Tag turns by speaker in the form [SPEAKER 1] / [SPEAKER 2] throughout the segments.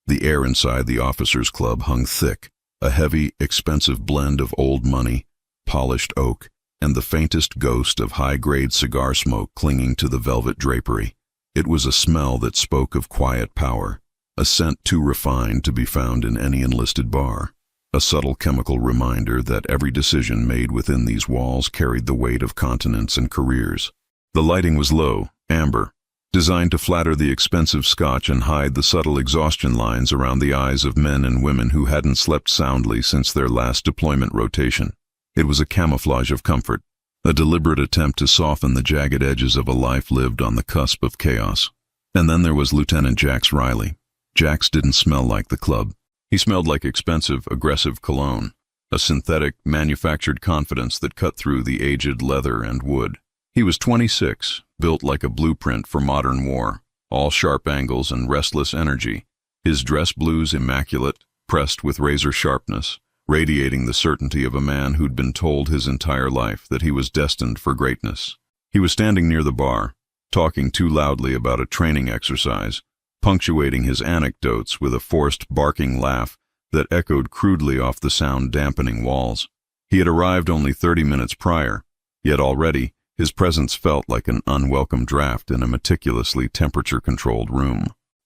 [SPEAKER 1] The air inside the officers' club hung thick, a heavy, expensive blend of old money, polished oak, and the faintest ghost of high-grade cigar smoke clinging to the velvet drapery. It was a smell that spoke of quiet power, a scent too refined to be found in any enlisted bar, a subtle chemical reminder that every decision made within these walls carried the weight of continents and careers. The lighting was low, amber, designed to flatter the expensive scotch and hide the subtle exhaustion lines around the eyes of men and women who hadn't slept soundly since their last deployment rotation. It was a camouflage of comfort, a deliberate attempt to soften the jagged edges of a life lived on the cusp of chaos. And then there was Lieutenant Jax Riley. Jax didn't smell like the club. He smelled like expensive, aggressive cologne, a synthetic, manufactured confidence that cut through the aged leather and wood. He was 26, built like a blueprint for modern war, all sharp angles and restless energy, his dress blues immaculate, pressed with razor sharpness, radiating the certainty of a man who'd been told his entire life that he was destined for greatness. He was standing near the bar, talking too loudly about a training exercise, punctuating his anecdotes with a forced barking laugh that echoed crudely off the sound-dampening walls. He had arrived only 30 minutes prior, yet already his presence felt like an unwelcome draft in a meticulously temperature-controlled room.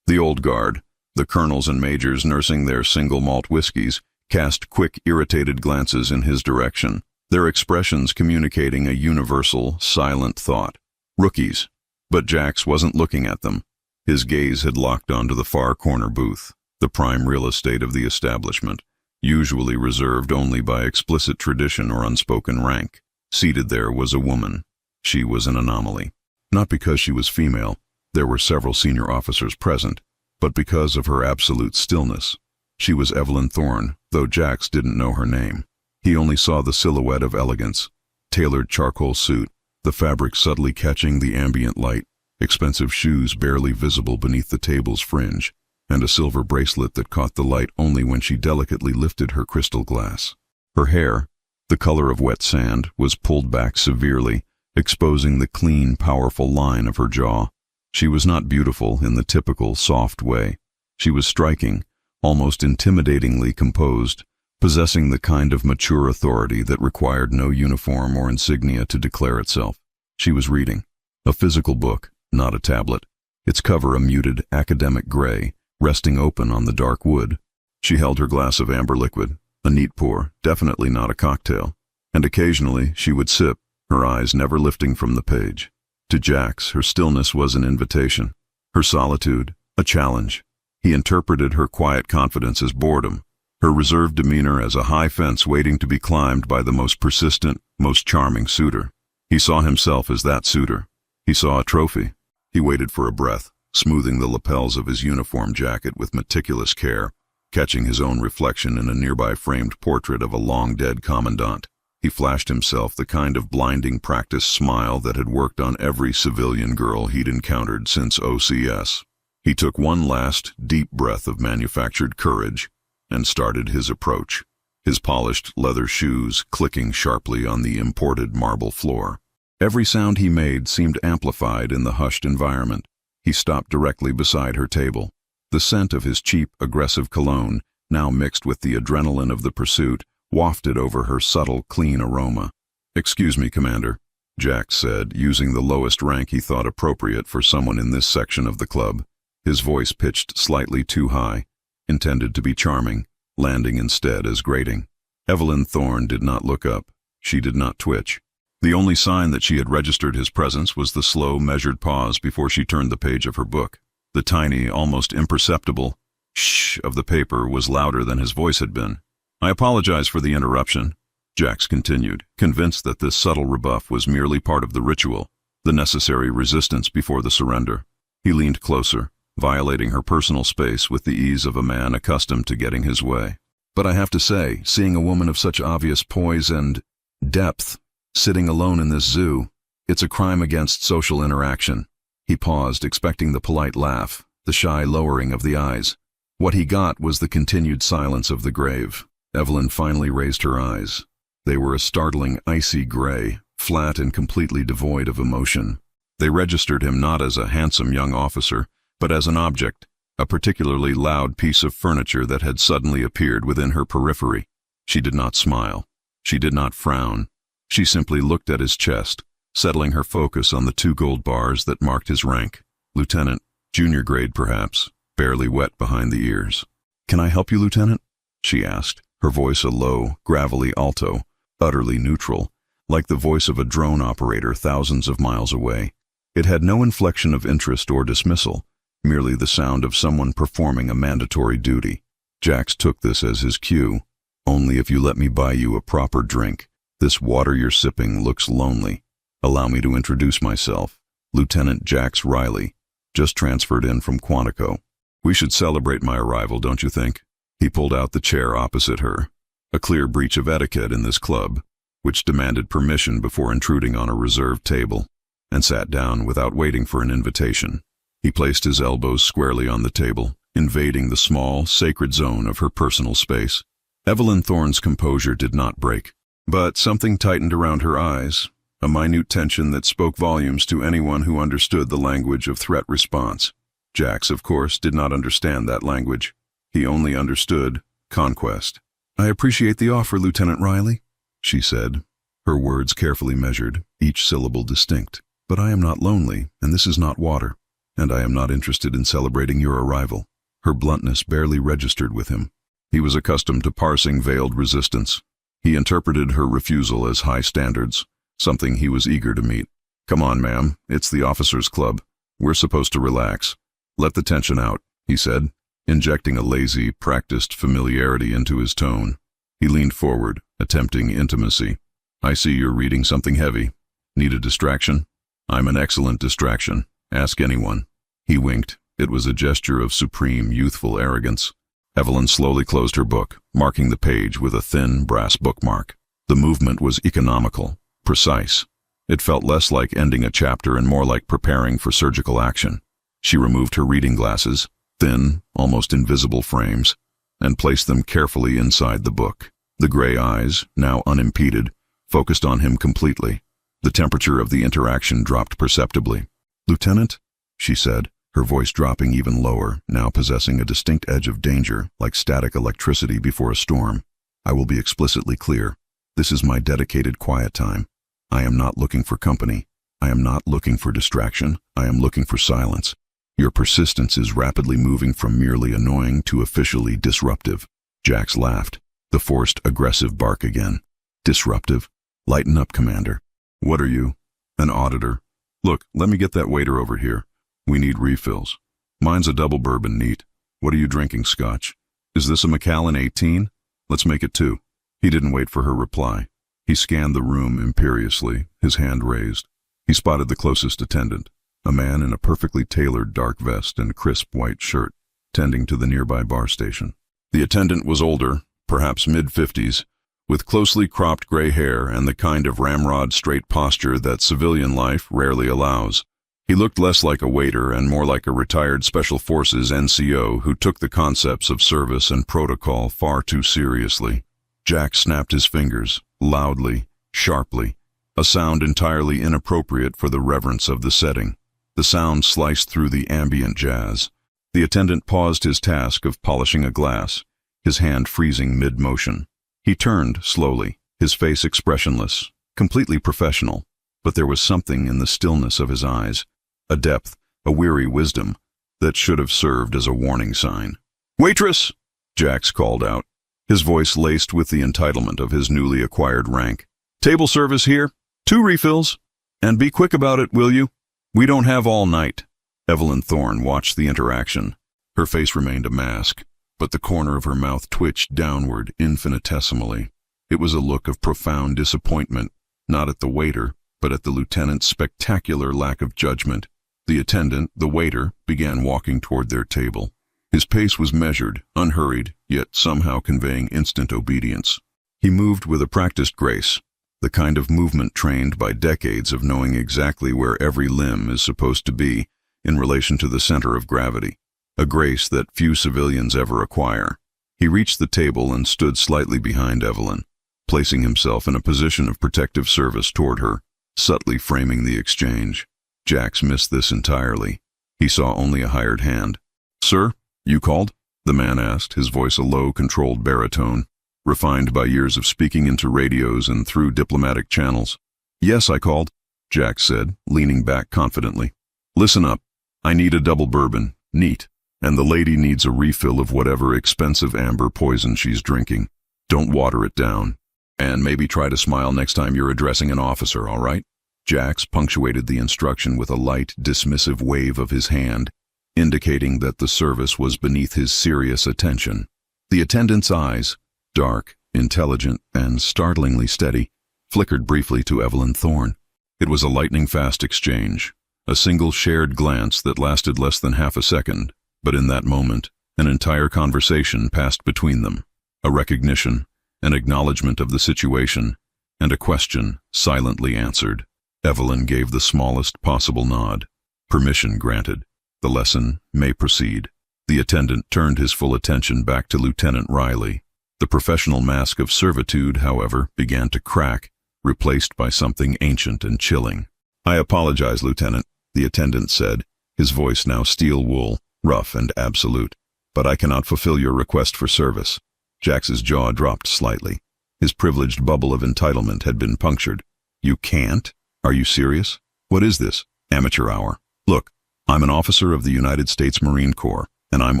[SPEAKER 1] The old guard, the colonels and majors nursing their single malt whiskeys, cast quick, irritated glances in his direction, their expressions communicating a universal, silent thought. Rookies. But Jax wasn't looking at them. His gaze had locked onto the far corner booth, the prime real estate of the establishment, usually reserved only by explicit tradition or unspoken rank. Seated there was a woman. She was an anomaly. Not because she was female, there were several senior officers present, but because of her absolute stillness. She was Evelyn Thorne, though Jax didn't know her name. He only saw the silhouette of elegance, tailored charcoal suit, the fabric subtly catching the ambient light, expensive shoes barely visible beneath the table's fringe, and a silver bracelet that caught the light only when she delicately lifted her crystal glass. Her hair, the color of wet sand, was pulled back severely, exposing the clean, powerful line of her jaw. She was not beautiful in the typical, soft way. She was striking, almost intimidatingly composed, possessing the kind of mature authority that required no uniform or insignia to declare itself. She was reading. A physical book, not a tablet. Its cover a muted, academic gray, resting open on the dark wood. She held her glass of amber liquid, a neat pour, definitely not a cocktail, and occasionally she would sip, her eyes never lifting from the page. To Jax, her stillness was an invitation, her solitude, a challenge. He interpreted her quiet confidence as boredom, her reserved demeanor as a high fence waiting to be climbed by the most persistent, most charming suitor. He saw himself as that suitor. He saw a trophy. He waited for a breath, smoothing the lapels of his uniform jacket with meticulous care, catching his own reflection in a nearby framed portrait of a long-dead commandant. He flashed himself the kind of blinding practice smile that had worked on every civilian girl he'd encountered since OCS. He took one last, deep breath of manufactured courage and started his approach, his polished leather shoes clicking sharply on the imported marble floor. Every sound he made seemed amplified in the hushed environment. He stopped directly beside her table. The scent of his cheap, aggressive cologne, now mixed with the adrenaline of the pursuit, wafted over her subtle, clean aroma. "Excuse me, Commander," Jax said, using the lowest rank he thought appropriate for someone in this section of the club. His voice pitched slightly too high, intended to be charming, landing instead as grating. Evelyn Thorne did not look up. She did not twitch. The only sign that she had registered his presence was the slow, measured pause before she turned the page of her book. The tiny, almost imperceptible shh of the paper was louder than his voice had been. "I apologize for the interruption," Jax continued, convinced that this subtle rebuff was merely part of the ritual, the necessary resistance before the surrender. He leaned closer, violating her personal space with the ease of a man accustomed to getting his way. "But I have to say, seeing a woman of such obvious poise and depth sitting alone in this zoo, it's a crime against social interaction." He paused, expecting the polite laugh, the shy lowering of the eyes. What he got was the continued silence of the grave. Evelyn finally raised her eyes. They were a startling icy gray, flat and completely devoid of emotion. They registered him not as a handsome young officer, but as an object, a particularly loud piece of furniture that had suddenly appeared within her periphery. She did not smile. She did not frown. She simply looked at his chest, settling her focus on the 2 gold bars that marked his rank. Lieutenant, junior grade perhaps, barely wet behind the ears. "Can I help you, Lieutenant?" she asked, her voice a low, gravelly alto, utterly neutral, like the voice of a drone operator thousands of miles away. It had no inflection of interest or dismissal, merely the sound of someone performing a mandatory duty. Jax took this as his cue. "Only if you let me buy you a proper drink. This water you're sipping looks lonely. Allow me to introduce myself. Lieutenant Jax Riley, just transferred in from Quantico. We should celebrate my arrival, don't you think?" He pulled out the chair opposite her, a clear breach of etiquette in this club, which demanded permission before intruding on a reserved table, and sat down without waiting for an invitation. He placed his elbows squarely on the table, invading the small, sacred zone of her personal space. Evelyn Thorne's composure did not break, but something tightened around her eyes, a minute tension that spoke volumes to anyone who understood the language of threat response. Jax, of course, did not understand that language. He only understood conquest. "I appreciate the offer, Lieutenant Riley," she said, her words carefully measured, each syllable distinct. "But I am not lonely, and this is not water, and I am not interested in celebrating your arrival." Her bluntness barely registered with him. He was accustomed to parsing veiled resistance. He interpreted her refusal as high standards, something he was eager to meet. "Come on, ma'am, it's the officers' club. We're supposed to relax. Let the tension out," he said, injecting a lazy, practiced familiarity into his tone. He leaned forward, attempting intimacy. "I see you're reading something heavy. Need a distraction?" "I'm an excellent distraction. Ask anyone." He winked. It was a gesture of supreme, youthful arrogance. Evelyn slowly closed her book, marking the page with a thin, brass bookmark. The movement was economical, precise. It felt less like ending a chapter and more like preparing for surgical action. She removed her reading glasses, thin, almost invisible frames, and placed them carefully inside the book. The gray eyes, now unimpeded, focused on him completely. The temperature of the interaction dropped perceptibly. "Lieutenant," she said, her voice dropping even lower, now possessing a distinct edge of danger, like static electricity before a storm. "I will be explicitly clear. This is my dedicated quiet time. I am not looking for company. I am not looking for distraction. I am looking for silence. Your persistence is rapidly moving from merely annoying to officially disruptive." Jax laughed, the forced, aggressive bark again. "Disruptive? Lighten up, Commander. What are you? An auditor? Look, let me get that waiter over here. We need refills. Mine's a double bourbon neat. What are you drinking, Scotch? Is this a Macallan 18? Let's make it 2. He didn't wait for her reply. He scanned the room imperiously, his hand raised. He spotted the closest attendant, a man in a perfectly tailored dark vest and crisp white shirt, tending to the nearby bar station. The attendant was older, perhaps mid-50s, with closely cropped gray hair and the kind of ramrod straight posture that civilian life rarely allows. He looked less like a waiter and more like a retired Special Forces NCO who took the concepts of service and protocol far too seriously. Jack snapped his fingers, loudly, sharply, a sound entirely inappropriate for the reverence of the setting. The sound sliced through the ambient jazz. The attendant paused his task of polishing a glass, his hand freezing mid-motion. He turned slowly, his face expressionless, completely professional, but there was something in the stillness of his eyes, a depth, a weary wisdom, that should have served as a warning sign. "Waitress!" Jax called out, his voice laced with the entitlement of his newly acquired rank. "Table service here. 2 refills. And be quick about it, will you? We don't have all night." Evelyn Thorne watched the interaction. Her face remained a mask, but the corner of her mouth twitched downward infinitesimally. It was a look of profound disappointment, not at the waiter, but at the lieutenant's spectacular lack of judgment. The attendant, the waiter, began walking toward their table. His pace was measured, unhurried, yet somehow conveying instant obedience. He moved with a practiced grace, the kind of movement trained by decades of knowing exactly where every limb is supposed to be in relation to the center of gravity, a grace that few civilians ever acquire. He reached the table and stood slightly behind Evelyn, placing himself in a position of protective service toward her, subtly framing the exchange. Jax missed this entirely. He saw only a hired hand. "Sir?" You called? The man asked, his voice a low, controlled baritone, refined by years of speaking into radios and through diplomatic channels. Yes, I called, Jack said, leaning back confidently. Listen up. I need a double bourbon, neat, and the lady needs a refill of whatever expensive amber poison she's drinking. Don't water it down. And maybe try to smile next time you're addressing an officer, all right? Jax punctuated the instruction with a light, dismissive wave of his hand, indicating that the service was beneath his serious attention. The attendant's eyes, dark, intelligent, and startlingly steady, flickered briefly to Evelyn Thorne. It was a lightning-fast exchange, a single shared glance that lasted less than half a second, but in that moment, an entire conversation passed between them. A recognition, an acknowledgement of the situation, and a question silently answered. Evelyn gave the smallest possible nod. Permission granted. The lesson may proceed. The attendant turned his full attention back to Lieutenant Riley. The professional mask of servitude, however, began to crack, replaced by something ancient and chilling. I apologize, Lieutenant, the attendant said, his voice now steel wool, rough and absolute. But I cannot fulfill your request for service. Jax's jaw dropped slightly. His privileged bubble of entitlement had been punctured. You can't? Are you serious? What is this? Amateur hour. Look, I'm an officer of the United States Marine Corps, and I'm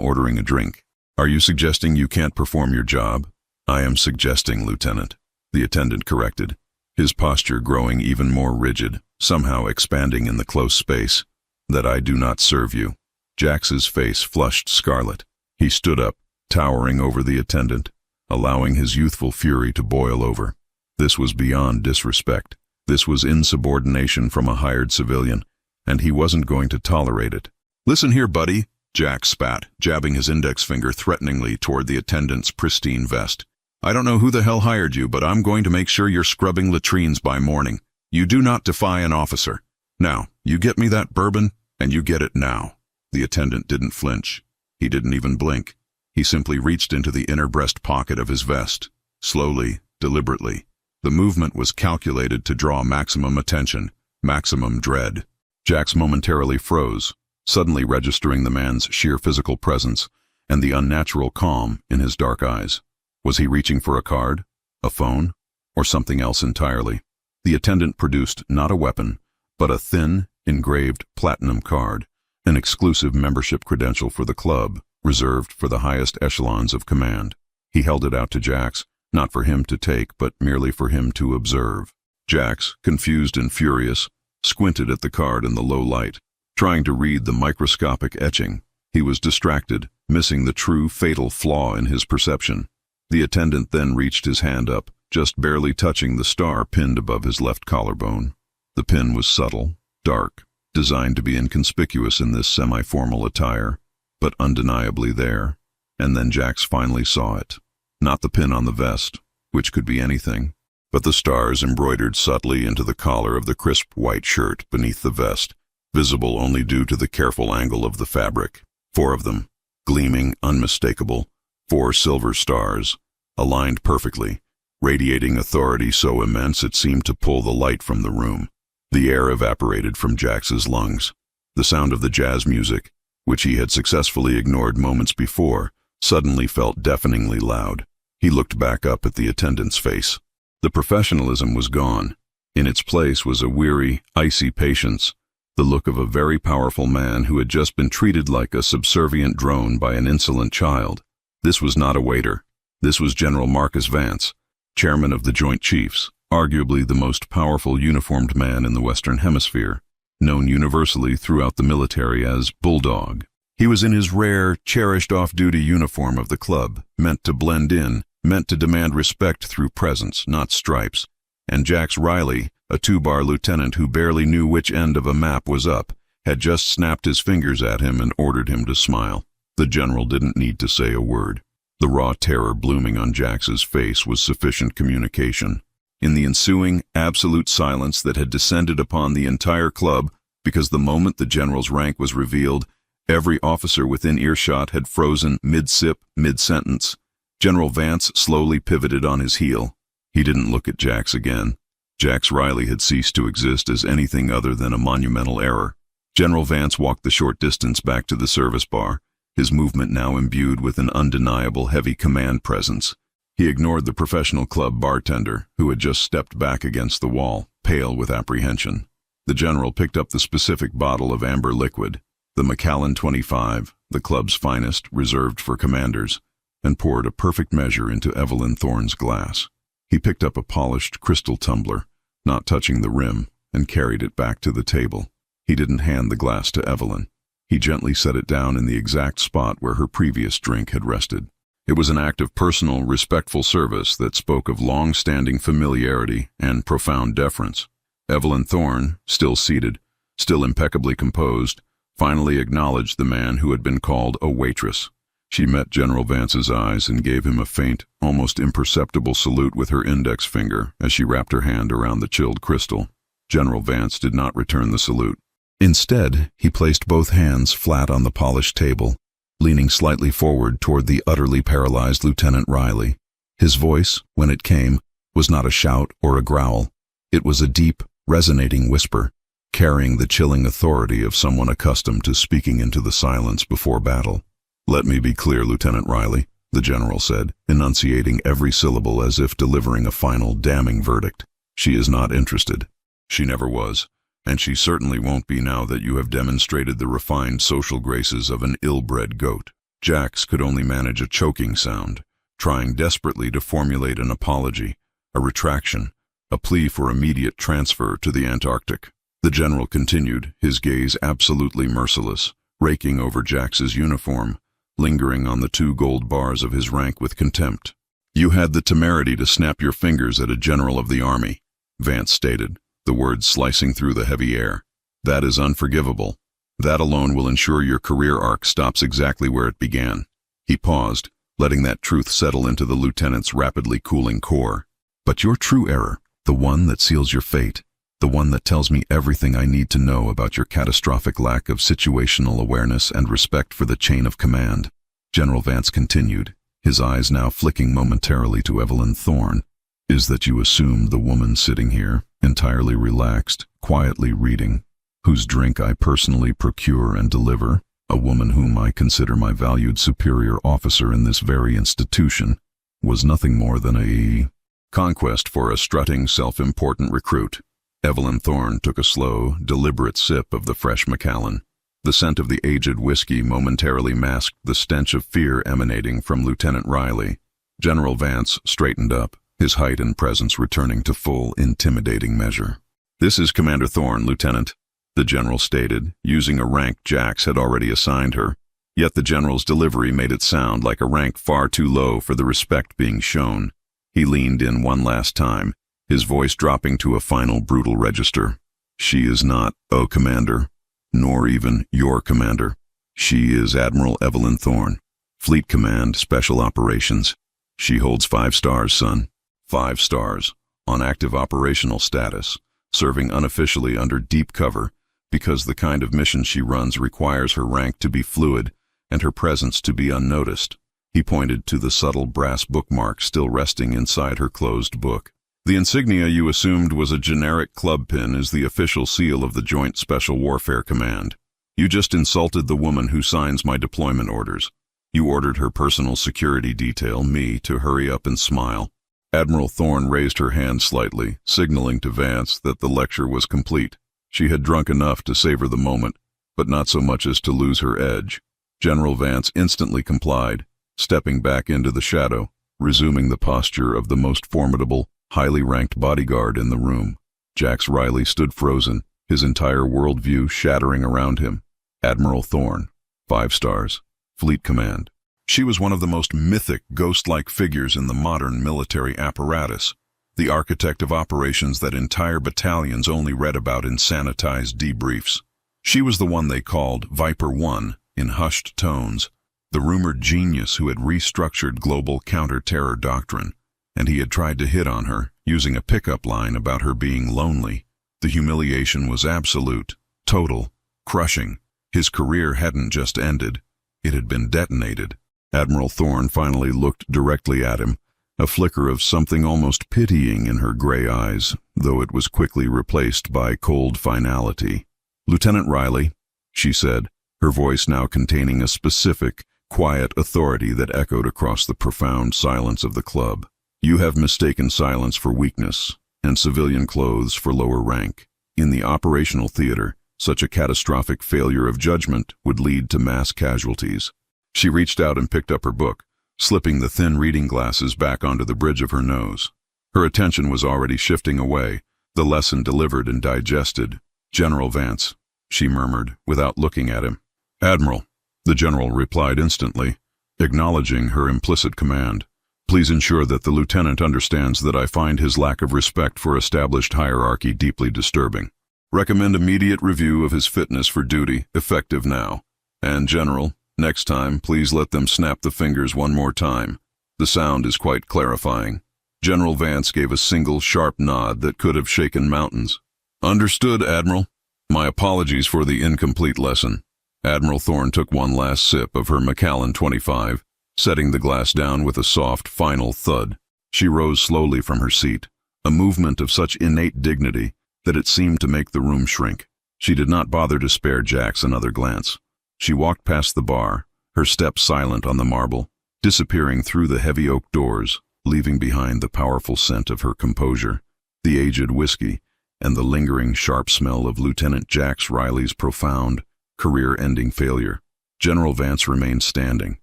[SPEAKER 1] ordering a drink. Are you suggesting you can't perform your job? I am suggesting, Lieutenant, the attendant corrected, his posture growing even more rigid, somehow expanding in the close space, that I do not serve you. Jax's face flushed scarlet. He stood up, towering over the attendant, allowing his youthful fury to boil over. This was beyond disrespect. This was insubordination from a hired civilian, and he wasn't going to tolerate it. Listen here, buddy, Jax spat, jabbing his index finger threateningly toward the attendant's pristine vest. I don't know who the hell hired you, but I'm going to make sure you're scrubbing latrines by morning. You do not defy an officer. Now, you get me that bourbon, and you get it now. The attendant didn't flinch. He didn't even blink. He simply reached into the inner breast pocket of his vest, slowly, deliberately. The movement was calculated to draw maximum attention, maximum dread. Jax momentarily froze, suddenly registering the man's sheer physical presence and the unnatural calm in his dark eyes. Was he reaching for a card, a phone, or something else entirely? The attendant produced not a weapon, but a thin, engraved platinum card, an exclusive membership credential for the club, reserved for the highest echelons of command. He held it out to Jax, not for him to take, but merely for him to observe. Jax, confused and furious, squinted at the card in the low light, trying to read the microscopic etching. He was distracted, missing the true fatal flaw in his perception. The attendant then reached his hand up, just barely touching the star pinned above his left collarbone. The pin was subtle, dark, designed to be inconspicuous in this semi-formal attire, but undeniably there. And then Jax finally saw it. Not the pin on the vest, which could be anything, but the stars embroidered subtly into the collar of the crisp white shirt beneath the vest, visible only due to the careful angle of the fabric. 4 of them, gleaming, unmistakable, 4 silver stars, aligned perfectly, radiating authority so immense it seemed to pull the light from the room. The air evaporated from Jax's lungs. The sound of the jazz music, which he had successfully ignored moments before, suddenly felt deafeningly loud. He looked back up at the attendant's face. The professionalism was gone. In its place was a weary, icy patience, the look of a very powerful man who had just been treated like a subservient drone by an insolent child. This was not a waiter. This was General Marcus Vance, chairman of the Joint Chiefs, arguably the most powerful uniformed man in the Western Hemisphere, known universally throughout the military as Bulldog. He was in his rare, cherished off-duty uniform of the club, meant to blend in, meant to demand respect through presence, not stripes. And Jax Riley, a 2-bar lieutenant who barely knew which end of a map was up, had just snapped his fingers at him and ordered him to smile. The general didn't need to say a word. The raw terror blooming on Jax's face was sufficient communication. In the ensuing absolute silence that had descended upon the entire club, because the moment the general's rank was revealed, every officer within earshot had frozen mid-sip, mid-sentence. General Vance slowly pivoted on his heel. He didn't look at Jax again. Jax Riley had ceased to exist as anything other than a monumental error. General Vance walked the short distance back to the service bar, his movement now imbued with an undeniable heavy command presence. He ignored the professional club bartender, who had just stepped back against the wall, pale with apprehension. The general picked up the specific bottle of amber liquid, the Macallan 25, the club's finest, reserved for commanders, and poured a perfect measure into Evelyn Thorne's glass. He picked up a polished crystal tumbler, not touching the rim, and carried it back to the table. He didn't hand the glass to Evelyn. He gently set it down in the exact spot where her previous drink had rested. It was an act of personal, respectful service that spoke of long-standing familiarity and profound deference. Evelyn Thorne, still seated, still impeccably composed, finally acknowledged the man who had been called a waitress. She met General Vance's eyes and gave him a faint, almost imperceptible salute with her index finger as she wrapped her hand around the chilled crystal. General Vance did not return the salute. Instead, he placed both hands flat on the polished table, leaning slightly forward toward the utterly paralyzed Lieutenant Riley. His voice, when it came, was not a shout or a growl. It was a deep, resonating whisper, carrying the chilling authority of someone accustomed to speaking into the silence before battle. "Let me be clear, Lieutenant Riley," the general said, enunciating every syllable as if delivering a final, damning verdict. "She is not interested. She never was, and she certainly won't be now that you have demonstrated the refined social graces of an ill-bred goat." Jax could only manage a choking sound, trying desperately to formulate an apology, a retraction, a plea for immediate transfer to the Antarctic. The general continued, his gaze absolutely merciless, raking over Jax's uniform, lingering on the 2 gold bars of his rank with contempt. "You had the temerity to snap your fingers at a general of the army," Vance stated, the words slicing through the heavy air. "That is unforgivable. That alone will ensure your career arc stops exactly where it began." He paused, letting that truth settle into the lieutenant's rapidly cooling core. "But your true error, the one that seals your fate, the one that tells me everything I need to know about your catastrophic lack of situational awareness and respect for the chain of command," General Vance continued, his eyes now flicking momentarily to Evelyn Thorne, "is that you assumed the woman sitting here, entirely relaxed, quietly reading, whose drink I personally procure and deliver, a woman whom I consider my valued superior officer in this very institution, was nothing more than a conquest for a strutting, self-important recruit." Evelyn Thorne took a slow, deliberate sip of the fresh Macallan. The scent of the aged whiskey momentarily masked the stench of fear emanating from Lieutenant Riley. General Vance straightened up, his height and presence returning to full, intimidating measure. "This is Commander Thorne, Lieutenant," the general stated, using a rank Jax had already assigned her, yet the general's delivery made it sound like a rank far too low for the respect being shown. He leaned in one last time, his voice dropping to a final brutal register. "She is not, oh Commander, nor even your Commander. She is Admiral Evelyn Thorne, Fleet Command, Special Operations. She holds 5 stars, son. 5 stars, on active operational status, serving unofficially under deep cover, because the kind of mission she runs requires her rank to be fluid and her presence to be unnoticed." He pointed to the subtle brass bookmark still resting inside her closed book. "The insignia you assumed was a generic club pin is the official seal of the Joint Special Warfare Command. You just insulted the woman who signs my deployment orders. You ordered her personal security detail, me, to hurry up and smile." Admiral Thorne raised her hand slightly, signaling to Vance that the lecture was complete. She had drunk enough to savor the moment, but not so much as to lose her edge. General Vance instantly complied, stepping back into the shadow, resuming the posture of the most formidable, highly ranked bodyguard in the room. Jax Riley stood frozen, his entire worldview shattering around him. Admiral Thorne, 5 stars, Fleet Command. She was one of the most mythic, ghost-like figures in the modern military apparatus, the architect of operations that entire battalions only read about in sanitized debriefs. She was the one they called Viper 1 in hushed tones, the rumored genius who had restructured global counter-terror doctrine, and he had tried to hit on her, using a pickup line about her being lonely. The humiliation was absolute, total, crushing. His career hadn't just ended, it had been detonated. Admiral Thorne finally looked directly at him, a flicker of something almost pitying in her gray eyes, though it was quickly replaced by cold finality. "Lieutenant Riley," she said, her voice now containing a specific, quiet authority that echoed across the profound silence of the club. You have mistaken silence for weakness, and civilian clothes for lower rank. In the operational theater, such a catastrophic failure of judgment would lead to mass casualties. She reached out and picked up her book, slipping the thin reading glasses back onto the bridge of her nose. Her attention was already shifting away, the lesson delivered and digested. "General Vance," she murmured, without looking at him. "Admiral," the general replied instantly, acknowledging her implicit command. "Please ensure that the lieutenant understands that I find his lack of respect for established hierarchy deeply disturbing. Recommend immediate review of his fitness for duty, effective now. And General, next time, please let them snap the fingers one more time. The sound is quite clarifying." General Vance gave a single sharp nod that could have shaken mountains. "Understood, Admiral. My apologies for the incomplete lesson." Admiral Thorne took one last sip of her Macallan 25, setting the glass down with a soft, final thud. She rose slowly from her seat, a movement of such innate dignity that it seemed to make the room shrink. She did not bother to spare Jax another glance. She walked past the bar, her steps silent on the marble, disappearing through the heavy oak doors, leaving behind the powerful scent of her composure, the aged whiskey, and the lingering sharp smell of Lieutenant Jax Riley's profound, career-ending failure. General Vance remained standing,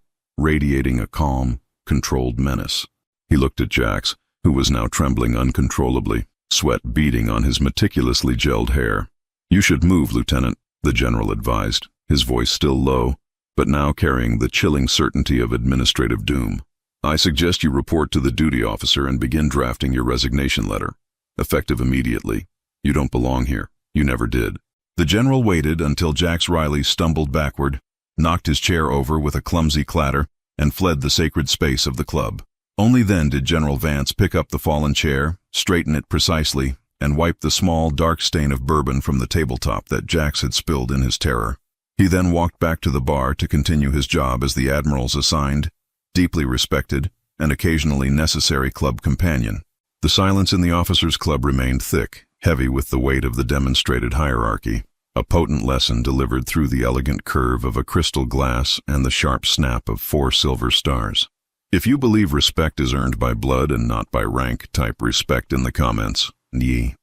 [SPEAKER 1] radiating a calm, controlled menace. He looked at Jax, who was now trembling uncontrollably, sweat beading on his meticulously gelled hair. "You should move, Lieutenant," the general advised, his voice still low, but now carrying the chilling certainty of administrative doom. "I suggest you report to the duty officer and begin drafting your resignation letter. Effective immediately. You don't belong here. You never did." The general waited until Jax Riley stumbled backward, knocked his chair over with a clumsy clatter, and fled the sacred space of the club. Only then did General Vance pick up the fallen chair, straighten it precisely, and wipe the small, dark stain of bourbon from the tabletop that Jax had spilled in his terror. He then walked back to the bar to continue his job as the Admiral's assigned, deeply respected, and occasionally necessary club companion. The silence in the officers' club remained thick, heavy with the weight of the demonstrated hierarchy, a potent lesson delivered through the elegant curve of a crystal glass and the sharp snap of 4 silver stars. If you believe respect is earned by blood and not by rank, type respect in the comments. Ye.